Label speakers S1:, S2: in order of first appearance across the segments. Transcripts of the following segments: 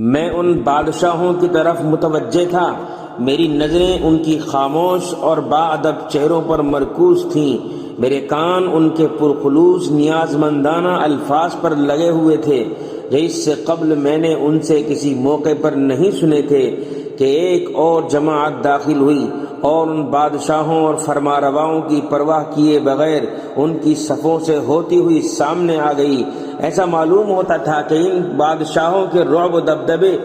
S1: میں ان بادشاہوں کی طرف متوجہ تھا، میری نظریں ان کی خاموش اور باادب چہروں پر مرکوز تھیں، میرے کان ان کے پرخلوص نیاز مندانہ الفاظ پر لگے ہوئے تھے جو اس سے قبل میں نے ان سے کسی موقع پر نہیں سنے تھے کہ ایک اور جماعت داخل ہوئی اور ان بادشاہوں اور فرمانرواؤں کی پرواہ کیے بغیر ان کی صفوں سے ہوتی ہوئی سامنے آ گئی۔ ایسا معلوم ہوتا تھا کہ ان بادشاہوں کے رعب و دبدبے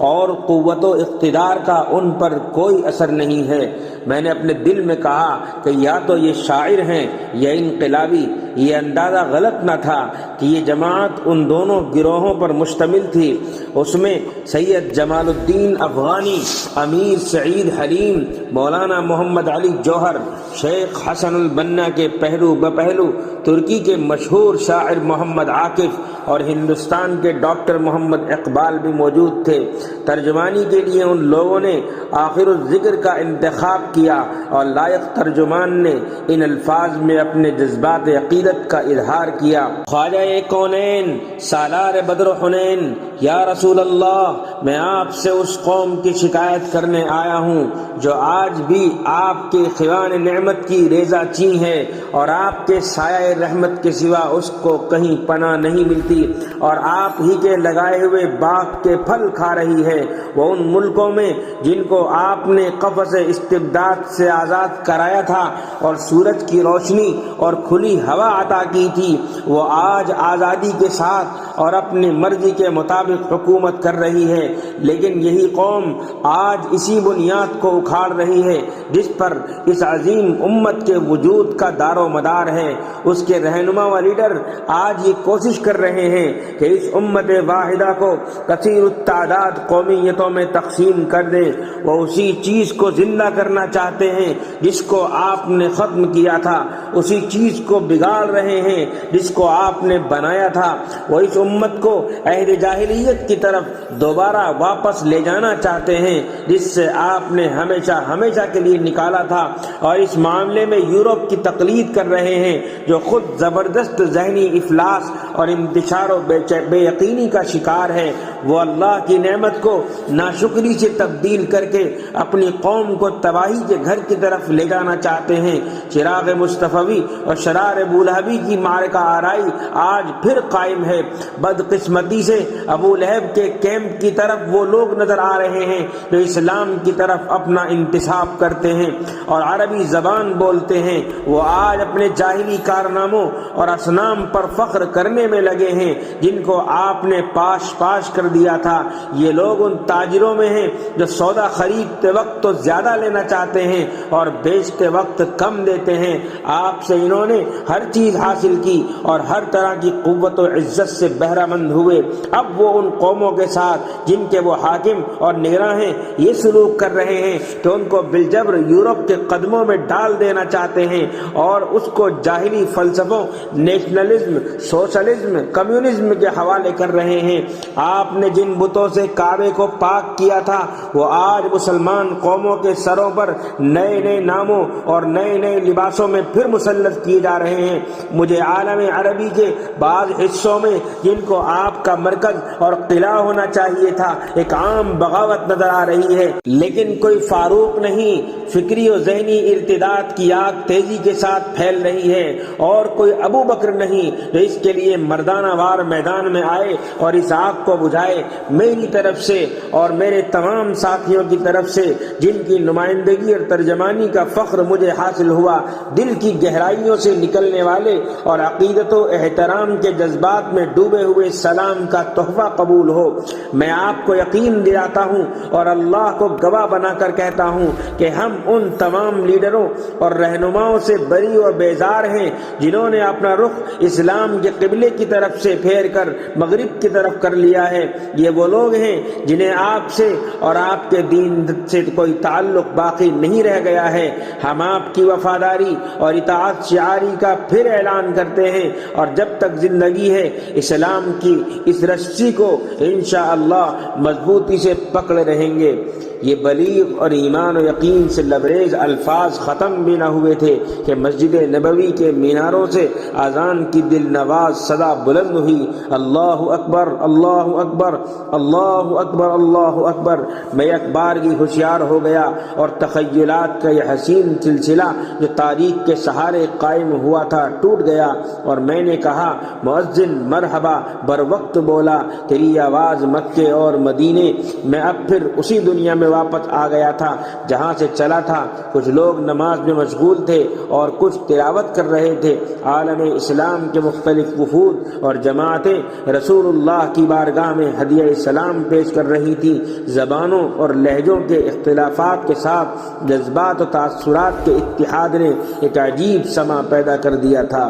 S1: اور قوت و اقتدار کا ان پر کوئی اثر نہیں ہے۔ میں نے اپنے دل میں کہا کہ یا تو یہ شاعر ہیں یا انقلابی۔ یہ اندازہ غلط نہ تھا کہ یہ جماعت ان دونوں گروہوں پر مشتمل تھی۔ اس میں سید جمال الدین افغانی، امیر سعید حلیم، مولانا محمد علی جوہر، شیخ حسن البنا کے پہلو بپہلو ترکی کے مشہور شاعر محمد عاکف اور ہندوستان کے ڈاکٹر محمد اقبال بھی موجود تھے۔ ترجمانی کے لیے ان لوگوں نے آخر الذکر کا انتخاب کیا اور لائق ترجمان نے ان الفاظ میں اپنے جذبات عقیدت کا اظہار کیا۔ خواجہ کونین سالار بدر حنین، یا رسول اللہ، میں آپ سے اس قوم کی شکایت کرنے آیا ہوں جو آج بھی آپ کے خوان نعمت کی ریزہ چین ہے اور آپ کے سایہ رحمت کے سوا اس کو کہیں پناہ نہیں ملتی اور آپ ہی کے لگائے ہوئے باغ کے پھل کھا رہی ہے۔ وہ ان ملکوں میں جن کو آپ نے قفس استبداد سے آزاد کرایا تھا اور سورج کی روشنی اور کھلی ہوا عطا کی تھی، وہ آج آزادی کے ساتھ اور اپنی مرضی کے مطابق حکومت کر رہی ہے، لیکن یہی قوم آج اسی بنیاد کو اکھاڑ رہی ہے جس پر اس عظیم امت کے وجود کا دار و مدار ہے۔ اس کے رہنما و لیڈر آج یہ کوشش کر رہے ہیں کہ اس امت واحدہ کو کثیر التعداد قومیتوں میں تقسیم کر دیں۔ وہ اسی چیز کو زندہ کرنا چاہتے ہیں جس کو آپ نے ختم کیا تھا، اسی چیز کو بگاڑ رہے ہیں جس کو آپ نے بنایا تھا۔ وہ اس امت کو عہد جاہلیت کی طرف دوبارہ واپس لے جانا چاہتے ہیں جس سے آپ نے ہمیشہ ہمیشہ کے لیے نکالا تھا، اور اس معاملے میں یورپ کی تقلید کر رہے ہیں جو خود زبردست ذہنی افلاس اور انتشار و بے یقینی کا شکار ہے۔ وہ اللہ کی نعمت کو ناشکری سے تبدیل کر کے اپنی قوم کو تباہی کے گھر کی طرف لے جانا چاہتے ہیں۔ چراغ مصطفی اور شرار ابولہبی کی معرکہ آرائی آج پھر قائم ہے۔ بدقسمتی سے ابو لہب کے کیمپ کی طرف وہ لوگ نظر آ رہے ہیں جو اسلام کی طرف اپنا انتساب کرتے ہیں اور عربی زبان بولتے ہیں۔ وہ آج اپنے جاہلی کارناموں اور اصنام پر فخر کرنے میں لگے ہیں جن کو آپ نے پاش پاش کر دیا تھا۔ یہ لوگ ان تاجروں میں ہیں جو سودا خریدتے وقت تو زیادہ لینا چاہتے ہیں اور بیچتے وقت کم دیتے ہیں۔ آپ سے انہوں نے ہر چیز حاصل کی اور ہر طرح کی قوت و عزت سے بہرہ مند ہوئے۔ اب وہ ان قوموں کے ساتھ جن کے وہ حاکم اور نگراں ہیں یہ سلوک کر رہے ہیں کہ ان کو بالجبر یورپ کے قدموں میں ڈال دینا چاہتے ہیں اور اس کو جاہلی فلسفوں، نیشنلزم، سوشلزم، کمیونزم کے حوالے کر رہے ہیں۔ آپ نے جن بتوں سے کعبے کو پاک کیا تھا وہ آج مسلمان قوموں کے سروں پر نئے نئے ناموں اور نئے نئے لباسوں میں پھر مسلط کیے جا رہے ہیں۔ مجھے عالم عربی کے بعض حصوں میں جن کو آپ کا مرکز اور قلعہ ہونا چاہیے تھا ایک عام بغاوت نظر آ رہی ہے، لیکن کوئی فاروق نہیں۔ فکری و ذہنی ارتداد کی آگ تیزی کے ساتھ پھیل رہی ہے اور کوئی ابو بکر نہیں جو اس کے لیے مردانہ وار میدان میں آئے اور اس آگ کو بجھائے۔ میری طرف سے اور میرے تمام ساتھیوں کی طرف سے جن کی نمائندگی اور ترجمانی کا فخر مجھے حاصل ہوا، دل کی گہرائیوں سے نکلنے والے اور عقیدت و احترام کے جذبات میں ڈوبے ہوئے سلام کا تحفہ قبول ہو۔ میں آپ کو یقین دلاتا ہوں اور اللہ کو گواہ بنا کر کہتا ہوں کہ ہم ان تمام لیڈروں اور رہنماؤں سے بری و بیزار ہیں جنہوں نے اپنا رخ اسلام کے قبلے کی طرف سے پھیر کر مغرب کی طرف کر لیا ہے۔ یہ وہ لوگ ہیں جنہیں آپ سے اور آپ کے دین سے کوئی تعلق باقی نہیں رہ گیا ہے۔ ہم آپ کی وفاداری اور اطاعت شعاری کا پھر اعلان کرتے ہیں اور جب تک زندگی ہے اسلام کی اس رسی کو انشاءاللہ مضبوطی سے پکڑے رہیں گے۔ یہ بلیغ اور ایمان و یقین سے لبریز الفاظ ختم بھی نہ ہوئے تھے کہ مسجد نبوی کے میناروں سے اذان کی دل نواز صدا بلند ہوئی، اللہ اکبر اللہ اکبر اللہ اکبر اللہ اکبر۔ میں ایک بار کی ہوشیار ہو گیا اور تخیلات کا یہ حسین سلسلہ جو تاریخ کے سہارے قائم ہوا تھا ٹوٹ گیا، اور میں نے کہا مؤذن مرحبا، بر وقت بولا تیری آواز مکے اور مدینے۔ میں اب پھر اسی دنیا میں واپس آ گیا تھا جہاں سے چلا تھا۔ کچھ لوگ نماز میں مشغول تھے اور کچھ تلاوت کر رہے تھے۔ عالم اسلام کے مختلف وفود اور جماعتیں رسول اللہ کی بارگاہ میں ہدیہ سلام پیش کر رہی تھی۔ زبانوں اور لہجوں کے اختلافات کے ساتھ جذبات و تاثرات کے اتحاد نے ایک عجیب سما پیدا کر دیا تھا۔